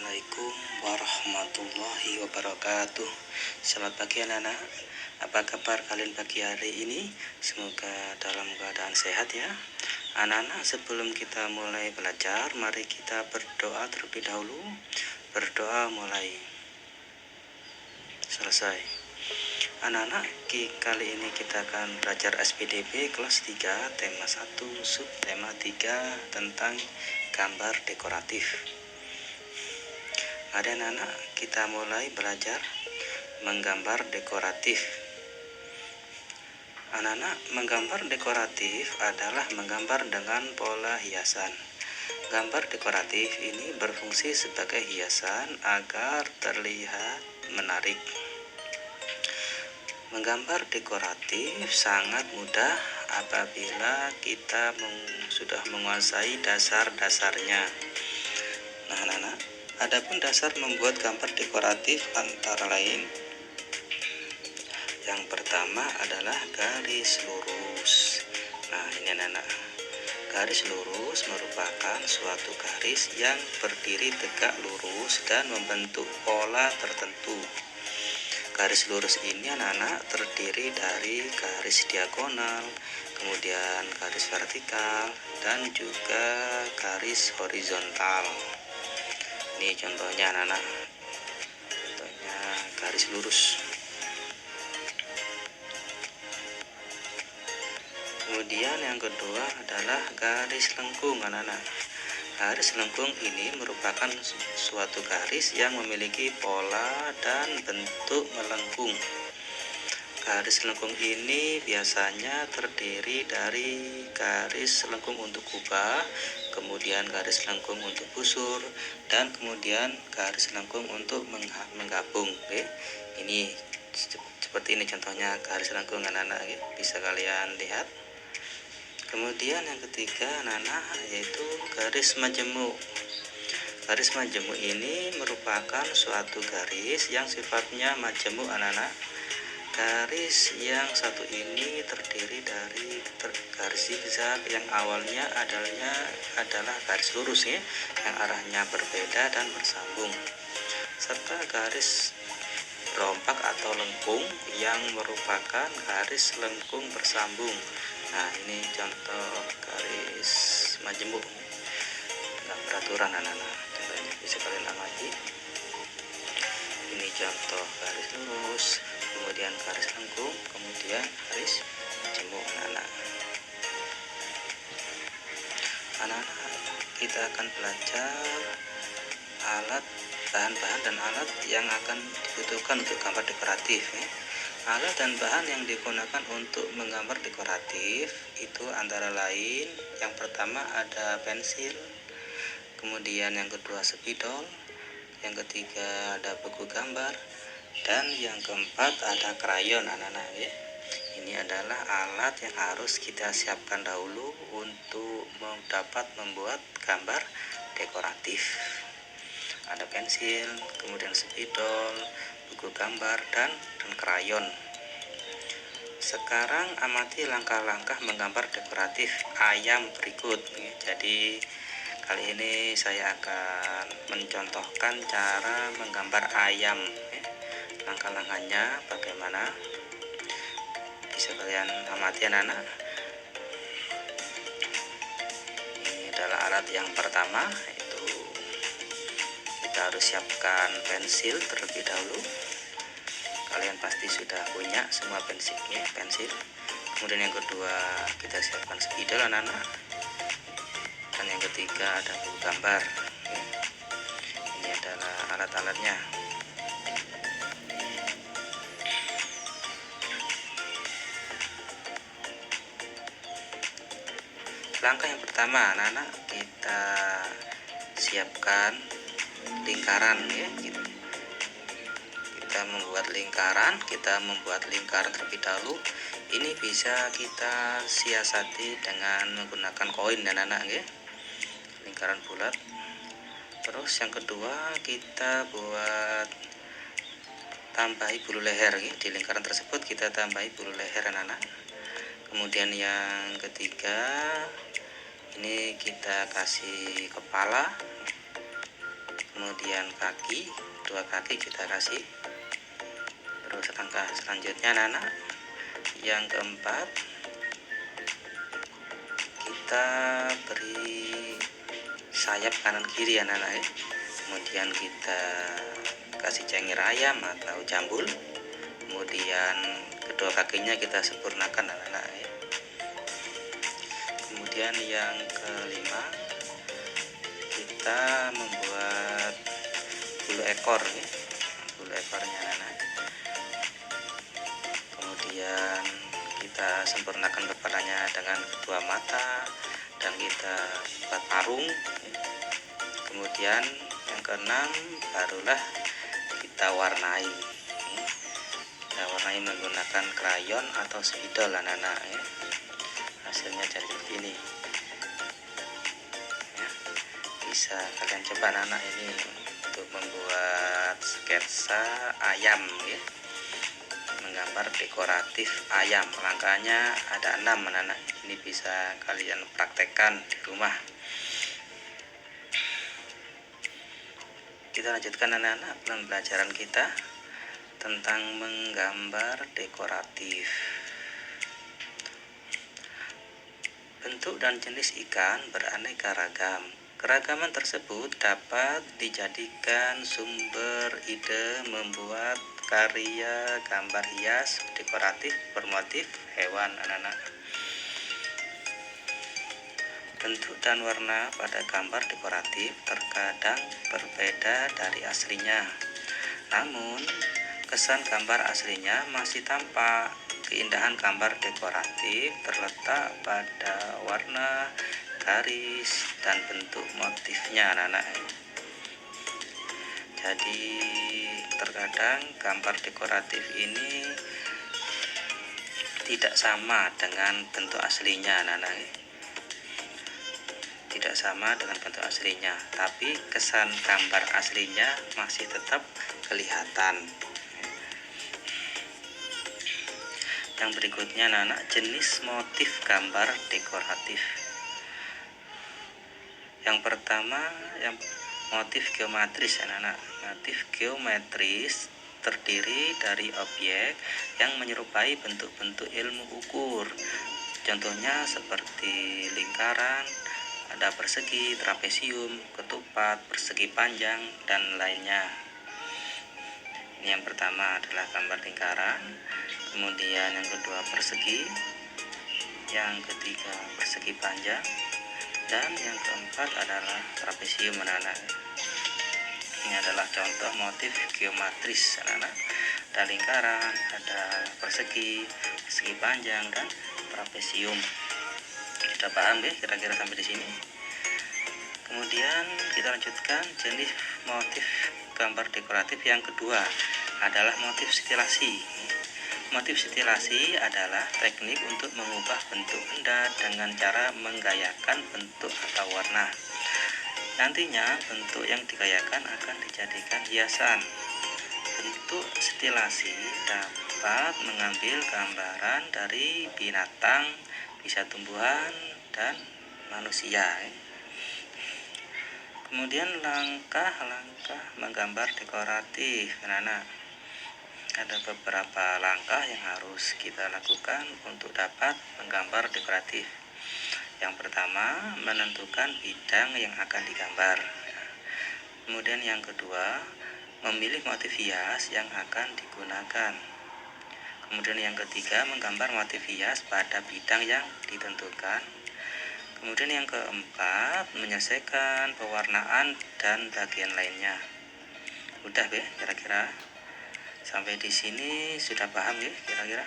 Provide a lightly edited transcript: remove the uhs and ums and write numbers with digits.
Assalamualaikum warahmatullahi wabarakatuh. Selamat pagi anak-anak. Apa kabar kalian pagi hari ini? Semoga dalam keadaan sehat ya. Anak-anak, sebelum kita mulai belajar, mari kita berdoa terlebih dahulu. Berdoa mulai selesai. Anak-anak, kali ini kita akan belajar SPDB kelas 3 tema 1 subtema 3 tentang gambar dekoratif. Mari anak-anak, kita mulai belajar menggambar dekoratif. Anak-anak, menggambar dekoratif adalah menggambar dengan pola hiasan. Gambar dekoratif ini berfungsi sebagai hiasan agar terlihat menarik. Menggambar dekoratif sangat mudah apabila kita sudah menguasai dasar-dasarnya. Nah, anak-anak, adapun dasar membuat gambar dekoratif antara lain, yang pertama adalah garis lurus. Nah, ini anak-anak, garis lurus merupakan suatu garis yang berdiri tegak lurus dan membentuk pola tertentu. Garis lurus ini anak-anak terdiri dari garis diagonal, kemudian garis vertikal, dan juga garis horizontal. Ini contohnya anak-anak, contohnya garis lurus. Kemudian yang kedua adalah garis lengkung anak-anak. Garis lengkung ini merupakan suatu garis yang memiliki pola dan bentuk melengkung. Garis lengkung ini biasanya terdiri dari garis lengkung untuk kubah, kemudian garis lengkung untuk busur, dan kemudian garis lengkung untuk menggabung. Oke. Ini seperti ini contohnya garis lengkung anak-anak, bisa kalian lihat. Kemudian yang ketiga anak-anak yaitu garis majemuk. Garis majemuk ini merupakan suatu garis yang sifatnya majemuk anak-anak. Garis yang satu ini terdiri dari garis zigzag yang awalnya adalah garis lurus ya, yang arahnya berbeda dan bersambung, serta garis lompak atau lengkung yang merupakan garis lengkung bersambung. Nah, ini contoh garis majemuk, nggak beraturan anak-anak. Contohnya bisa kalian amati. Ini contoh garis lurus, kemudian garis lengkung, kemudian garis majemuk anak-anak. Anak-anak, kita akan belajar bahan-bahan dan alat yang akan dibutuhkan untuk gambar dekoratif ya. Alat dan bahan yang digunakan untuk menggambar dekoratif itu antara lain, yang pertama ada pensil, kemudian yang kedua spidol, yang ketiga ada buku gambar, dan yang keempat ada krayon anak-anak ya. Ini adalah alat yang harus kita siapkan dahulu untuk dapat membuat gambar dekoratif. Ada pensil, kemudian spidol, buku gambar, dan krayon. Sekarang amati langkah-langkah menggambar dekoratif ayam berikut. Jadi kali ini saya akan mencontohkan cara menggambar ayam. Langkah-langkahnya bagaimana? Bisa kalian amati anak-anak. Ini adalah alat yang pertama, yaitu kita harus siapkan pensil terlebih dahulu. Kalian pasti sudah punya semua pensil. Kemudian yang kedua kita siapkan spidol anak-anak, dan yang ketiga ada buku gambar. Ini adalah alat-alatnya. Langkah yang pertama anak-anak, kita siapkan lingkaran ya. Kita membuat lingkaran terlebih dahulu. Ini bisa kita siasati dengan menggunakan koin anak-anak ya. Lingkaran bulat. Terus yang kedua kita buat tambahi bulu leher ya. Di lingkaran tersebut kita tambahi bulu leher anak-anak. Kemudian yang ketiga ini kita kasih kepala. kemudian kaki, dua kaki kita kasih. Terus langkah selanjutnya anak-anak, yang keempat kita beri sayap kanan kiri anak-anak ya. Kemudian kita kasih cengir ayam atau jambul. Kemudian kedua kakinya kita sempurnakan anak-anak ya. Kemudian yang kelima, kita membuat bulu ekor ya, bulu ekornya anak-anak. Kemudian kita sempurnakan kepalanya dengan kedua mata dan kita buat parung ya. Kemudian yang keenam barulah kita warnai ya. Kita warnai menggunakan krayon atau spidol anak-anak ya. Hasilnya jadi seperti ini ya. Bisa kalian coba anak-anak ini untuk membuat sketsa ayam ya, menggambar dekoratif ayam. Langkahnya ada 6 anak-anak. Ini bisa kalian praktekkan di rumah. Kita lanjutkan anak-anak pembelajaran kita tentang menggambar dekoratif. Bentuk dan jenis ikan beraneka ragam. Keragaman tersebut dapat dijadikan sumber ide membuat karya gambar hias dekoratif bermotif hewan anak-anak. Bentuk dan warna pada gambar dekoratif terkadang berbeda dari aslinya. Namun, kesan gambar aslinya masih tampak. Keindahan gambar dekoratif terletak pada warna, garis, dan bentuk motifnya anak-anak. Jadi terkadang gambar dekoratif ini tidak sama dengan bentuk aslinya anak-anak. Tidak sama dengan bentuk aslinya, tapi kesan gambar aslinya masih tetap kelihatan. Yang berikutnya anak-anak, jenis motif gambar dekoratif. Yang pertama, yang motif geometris anak-anak. Motif geometris terdiri dari objek yang menyerupai bentuk-bentuk ilmu ukur. Contohnya seperti lingkaran, ada persegi, trapesium, ketupat, persegi panjang, dan lainnya. Ini yang pertama adalah gambar lingkaran. Kemudian yang kedua persegi, yang ketiga persegi panjang, dan yang keempat adalah trapesium anak-anak. Ini adalah contoh motif geometris anak-anak. Ada lingkaran, ada persegi, persegi panjang, dan trapesium. Sudah paham ya kira-kira sampai di sini? Kemudian kita lanjutkan jenis motif gambar dekoratif yang kedua adalah motif stilasi. Motif stilasi adalah teknik untuk mengubah bentuk benda dengan cara menggayakan bentuk atau warna. Nantinya bentuk yang digayakan akan dijadikan hiasan. Bentuk stilasi dapat mengambil gambaran dari binatang, bisa tumbuhan, dan manusia. Kemudian langkah-langkah menggambar dekoratif anak-anak. Ada beberapa langkah yang harus kita lakukan untuk dapat menggambar dekoratif. Yang pertama, menentukan bidang yang akan digambar. Kemudian yang kedua, memilih motif hias yang akan digunakan. Kemudian yang ketiga, menggambar motif hias pada bidang yang ditentukan. Kemudian yang keempat, menyelesaikan pewarnaan dan bagian lainnya. Udah ya kira-kira? Sampai di sini sudah paham ya kira-kira?